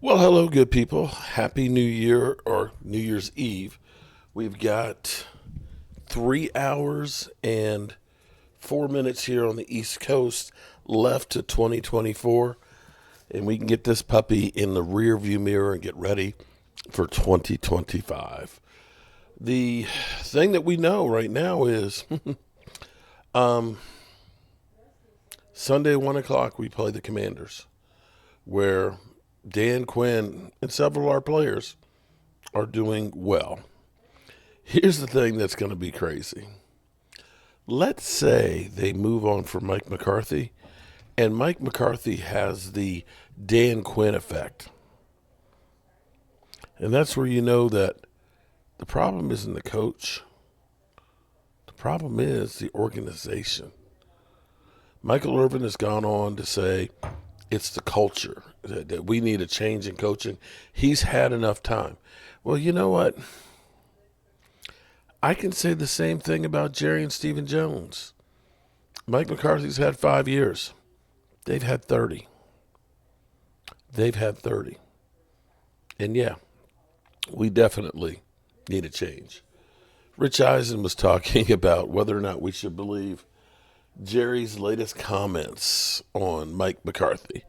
Well, hello, good people. Happy New Year or New Year's Eve. We've got 3 hours and 4 minutes here on the East Coast left to 2024, and we can get this puppy in the rear view mirror and get ready for 2025. The thing that we know right now is Sunday, 1 o'clock, we play the Commanders, where Dan Quinn and several of our players are doing well. Here's the thing that's going to be crazy. Let's say they move on from Mike McCarthy, and Mike McCarthy has the Dan Quinn effect. And that's where you know that the problem isn't the coach. The problem is the organization. Michael Irvin has gone on to say it's the culture, that we need a change in coaching. He's had enough time. Well, you know what? I can say the same thing about Jerry and Stephen Jones. Mike McCarthy's had 5 years. They've had 30. And yeah, we definitely need a change. Rich Eisen was talking about whether or not we should believe Jerry's latest comments on Mike McCarthy.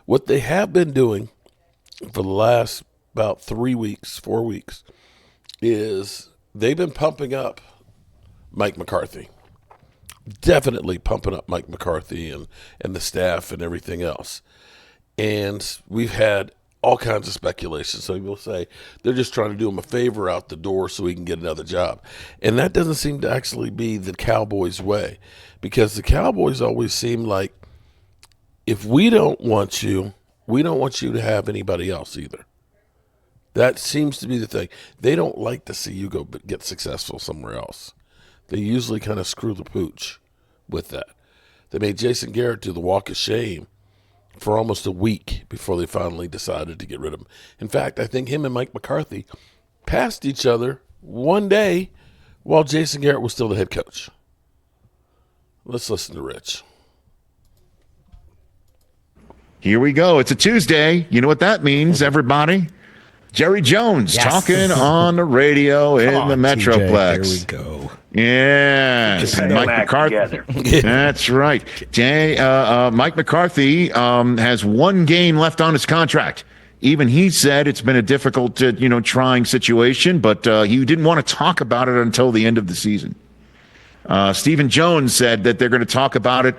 What they have been doing for the last about 4 weeks, is they've been pumping up Mike McCarthy. Definitely pumping up Mike McCarthy and the staff and everything else. And we've had all kinds of speculation. So people say they're just trying to do him a favor out the door so he can get another job. And that doesn't seem to actually be the Cowboys' way, because the Cowboys always seem like, if we don't want you to have anybody else either. That seems to be the thing. They don't like to see you go get successful somewhere else. They usually kind of screw the pooch with that. They made Jason Garrett do the walk of shame for almost a week before they finally decided to get rid of him. In fact, I think him and Mike McCarthy passed each other one day while Jason Garrett was still the head coach. Let's listen to Rich. Here we go. It's a Tuesday. You know what that means, everybody? Jerry Jones talking on the radio in the Metroplex. Here we go. Yes, Mike McCarthy. That's right. Mike McCarthy has one game left on his contract. Even he said it's been a difficult, trying situation, but he didn't want to talk about it until the end of the season. Stephen Jones said that they're going to talk about it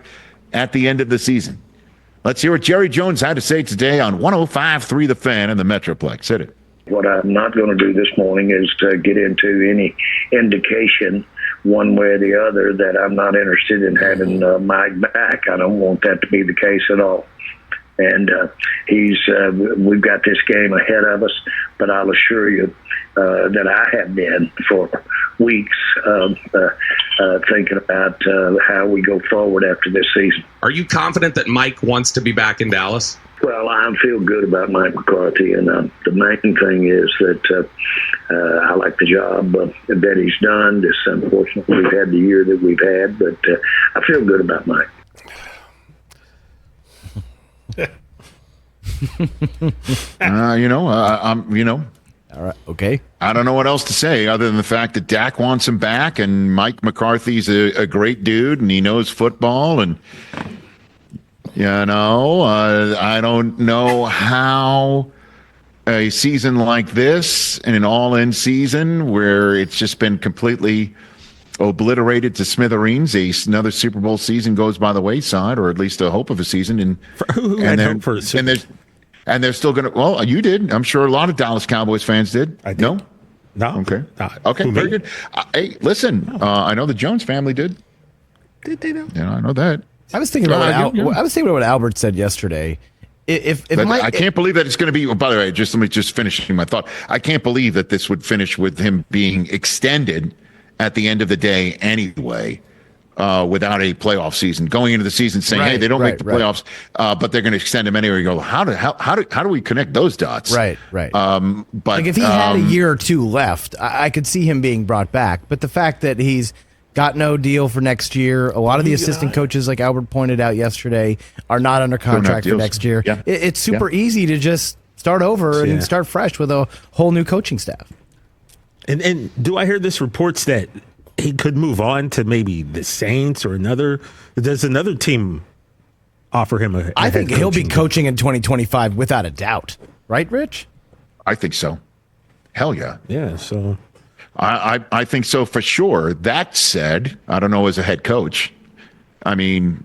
at the end of the season. Let's hear what Jerry Jones had to say today on 105.3 The Fan and the Metroplex. Hit it. What I'm not going to do this morning is to get into any indication one way or the other that I'm not interested in having Mike back. I don't want that to be the case at all. And we've got this game ahead of us, but I'll assure you that I have been for weeks thinking about how we go forward after this season. Are you confident that Mike wants to be back in Dallas? Well, I feel good about Mike McCarthy, and the main thing is that I like the job that he's done. Just unfortunately, we've had the year that we've had, but I feel good about Mike. All right. Okay. I don't know what else to say other than the fact that Dak wants him back, and Mike McCarthy's a great dude, and he knows football, and I don't know how a season like this, and an all-in season where it's just been completely obliterated to smithereens, another Super Bowl season goes by the wayside, or at least a hope of a season, and they're still going to. Well, you did. I'm sure a lot of Dallas Cowboys fans did. I did. No. Okay. Okay. Very good. Hey, listen. I know the Jones family did. Did they know? Yeah, I know that. I was thinking about what Albert said yesterday. I can't believe that it's going to be. By the way, let me finish my thought. I can't believe that this would finish with him being extended at the end of the day anyway, without a playoff season. Going into the season saying, "Hey, they don't make the playoffs, but they're going to extend him anyway." You go, how do we connect those dots? Right. But like if he had a year or two left, I could see him being brought back. But the fact that he's got no deal for next year. A lot of the assistant coaches, like Albert pointed out yesterday, are not under contract for next year. Yeah. It's super easy to just start over and start fresh with a whole new coaching staff. And do I hear this reports that he could move on to maybe the Saints or another? Does another team offer him a I think he'll be job? coaching in 2025 without a doubt. Right, Rich? I think so. Hell yeah. Yeah, so I think so for sure. That said, I don't know as a head coach. I mean,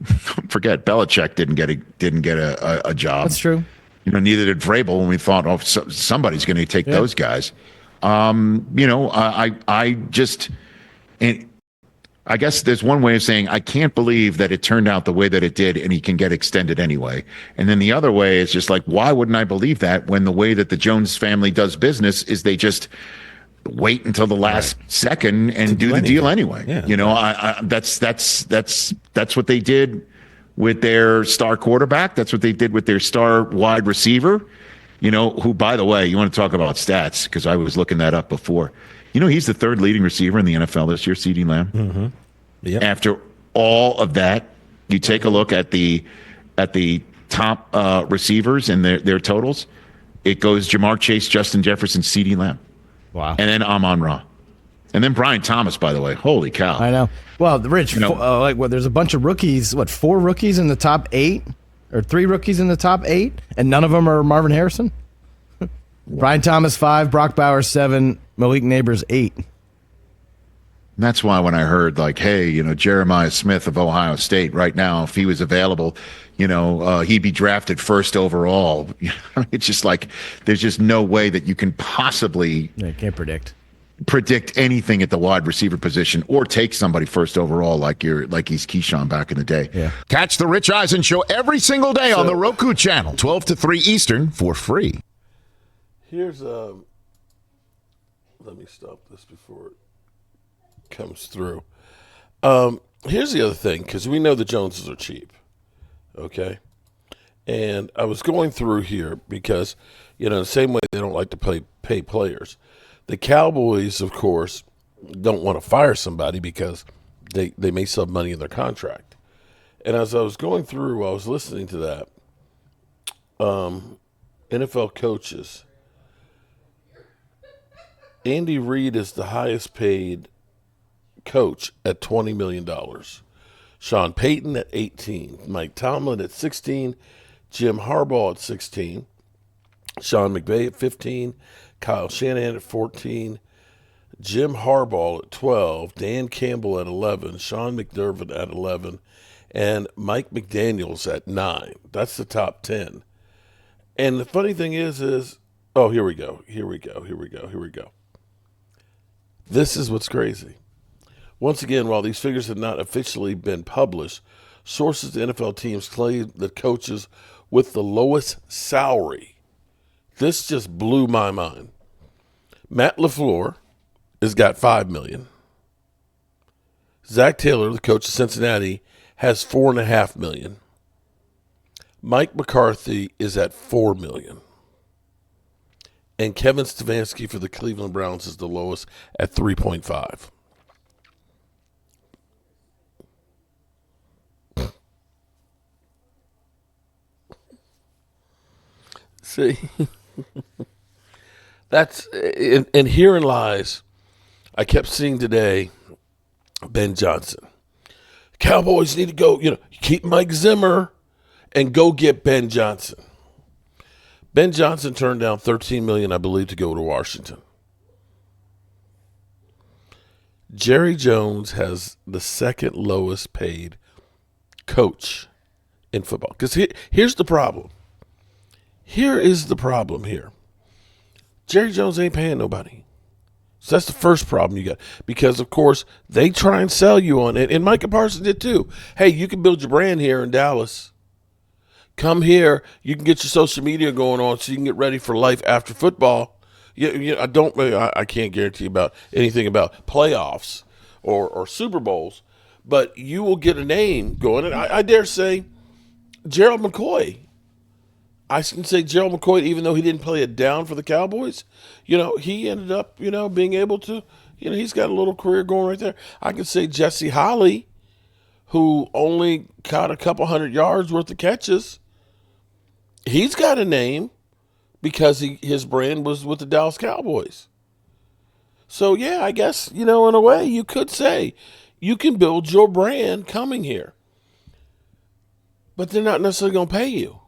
forget Belichick didn't get a job. That's true. Neither did Vrabel when we thought, somebody's going to take those guys. I guess there's one way of saying I can't believe that it turned out the way that it did and he can get extended anyway. And then the other way is just like, why wouldn't I believe that when the way that the Jones family does business is they just wait until the last second and do the deal anyway. Yeah. That's what they did with their star quarterback. That's what they did with their star wide receiver, who, by the way, you want to talk about stats, because I was looking that up before. He's the third leading receiver in the NFL this year, CeeDee Lamb. Mm-hmm. Yep. After all of that, you take a look at the top receivers and their totals. It goes Jamar Chase, Justin Jefferson, CeeDee Lamb. Wow. And then Amon-Ra. And then Brian Thomas, by the way. Holy cow. I know. Well, Rich, there's a bunch of rookies. 4 rookies in the top 8? Or 3 rookies in the top 8? And none of them are Marvin Harrison? Brian Thomas 5, Brock Bowers 7, Malik Neighbors 8. And that's why when I heard hey, Jeremiah Smith of Ohio State right now, if he was available, he'd be drafted first overall. It's just there's just no way that you can possibly can't predict anything at the wide receiver position or take somebody first overall like he's Keyshawn back in the day. Yeah. Catch the Rich Eisen Show every single day on the Roku channel, 12 to 3 Eastern for free. Here's let me stop this before it comes through. Here's the other thing, because we know the Joneses are cheap, okay? And I was going through here because, the same way they don't like to pay players. The Cowboys, of course, don't want to fire somebody because they may sub money in their contract. And as I was going through, I was listening to that. NFL coaches. Andy Reid is the highest paid coach at $20 million. Sean Payton at 18. Mike Tomlin at 16. Jim Harbaugh at 16. Sean McVay at 15. Kyle Shanahan at 14. Jim Harbaugh at 12. Dan Campbell at 11. Sean McDermott at 11. And Mike McDaniels at 9. That's the top 10. And the funny thing is, here we go. This is what's crazy. Once again, while these figures have not officially been published, sources to NFL teams claim that coaches with the lowest salary. This just blew my mind. Matt LaFleur has got $5 million. Zach Taylor, the coach of Cincinnati, has $4.5 million. Mike McCarthy is at $4 million. And Kevin Stefanski for the Cleveland Browns is the lowest at 3.5. See, that's and herein lies. I kept seeing today Ben Johnson. Cowboys need to go, keep Mike Zimmer and go get Ben Johnson. Ben Johnson turned down $13 million, I believe, to go to Washington. Jerry Jones has the second lowest paid coach in football. Because here's the problem. Here is the problem here. Jerry Jones ain't paying nobody. So that's the first problem you got. Because, of course, they try and sell you on it. And Micah Parsons did too. Hey, you can build your brand here in Dallas. Come here. You can get your social media going on so you can get ready for life after football. I can't guarantee about anything about playoffs or Super Bowls. But you will get a name going. And I dare say Gerald McCoy. I can say Gerald McCoy, even though he didn't play it down for the Cowboys, he ended up, being able to, he's got a little career going right there. I can say Jesse Holley, who only caught a couple 100 yards worth of catches. He's got a name, because his brand was with the Dallas Cowboys. So, yeah, I guess, in a way you could say you can build your brand coming here. But they're not necessarily going to pay you.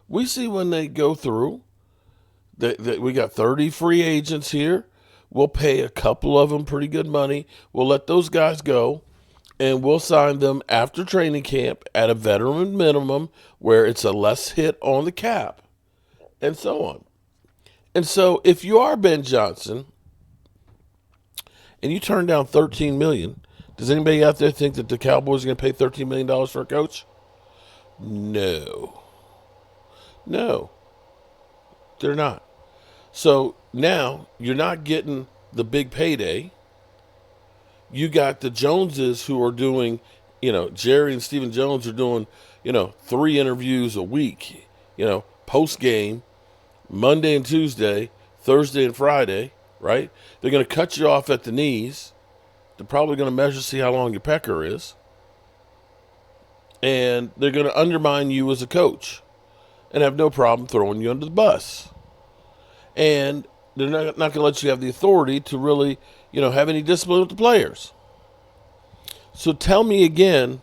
We see when they go through that we got 30 free agents here. We'll pay a couple of them pretty good money. We'll let those guys go, and we'll sign them after training camp at a veteran minimum where it's a less hit on the cap, and so on. And so if you are Ben Johnson and you turn down $13 million, does anybody out there think that the Cowboys are going to pay $13 million for a coach? No, they're not. So now you're not getting the big payday. You got the Joneses who are doing, Jerry and Stephen Jones are doing, 3 interviews a week, post game, Monday and Tuesday, Thursday and Friday, right? They're going to cut you off at the knees. They're probably going to measure, see how long your pecker is. And they're going to undermine you as a coach and have no problem throwing you under the bus. And they're not going to let you have the authority to really, have any discipline with the players. So tell me again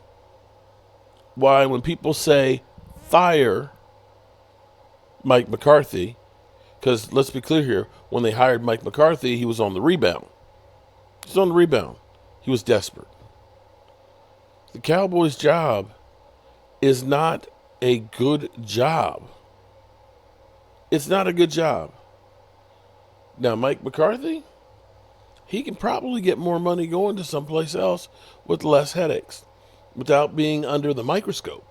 why when people say fire Mike McCarthy, because let's be clear here, when they hired Mike McCarthy, he was on the rebound. He was desperate. The Cowboys' job is not a good job. It's not a good job. Now, Mike McCarthy, he can probably get more money going to someplace else with less headaches without being under the microscope.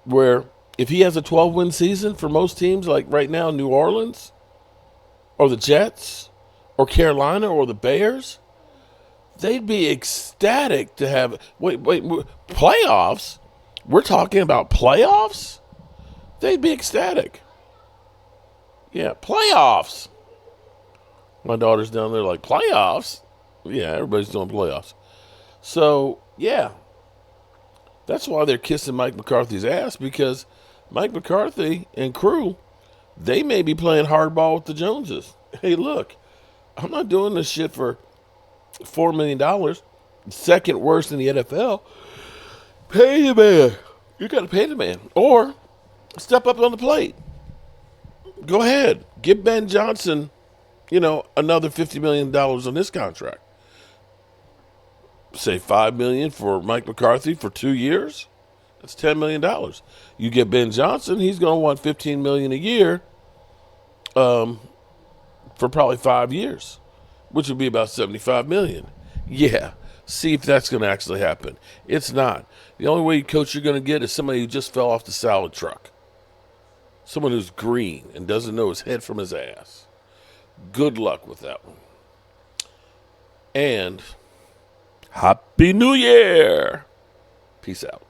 Where if he has a 12-win season for most teams, like right now, New Orleans or the Jets or Carolina or the Bears, they'd be ecstatic to have playoffs. We're talking about playoffs? They'd be ecstatic. Yeah, playoffs. My daughter's down there like, playoffs? Yeah, everybody's doing playoffs. So, yeah. That's why they're kissing Mike McCarthy's ass, because Mike McCarthy and crew, they may be playing hardball with the Joneses. Hey, look, I'm not doing this shit for $4 million, second worst in the NFL. Pay the man. You got to pay the man. Or step up on the plate. Go ahead. Give Ben Johnson, another $50 million on this contract. Say $5 million for Mike McCarthy for 2 years. That's $10 million. You get Ben Johnson, he's going to want $15 million a year for probably 5 years, which would be about $75 million. Yeah, see if that's going to actually happen. It's not. The only way coach you're going to get is somebody who just fell off the salad truck. Someone who's green and doesn't know his head from his ass. Good luck with that one. And Happy New Year. Peace out.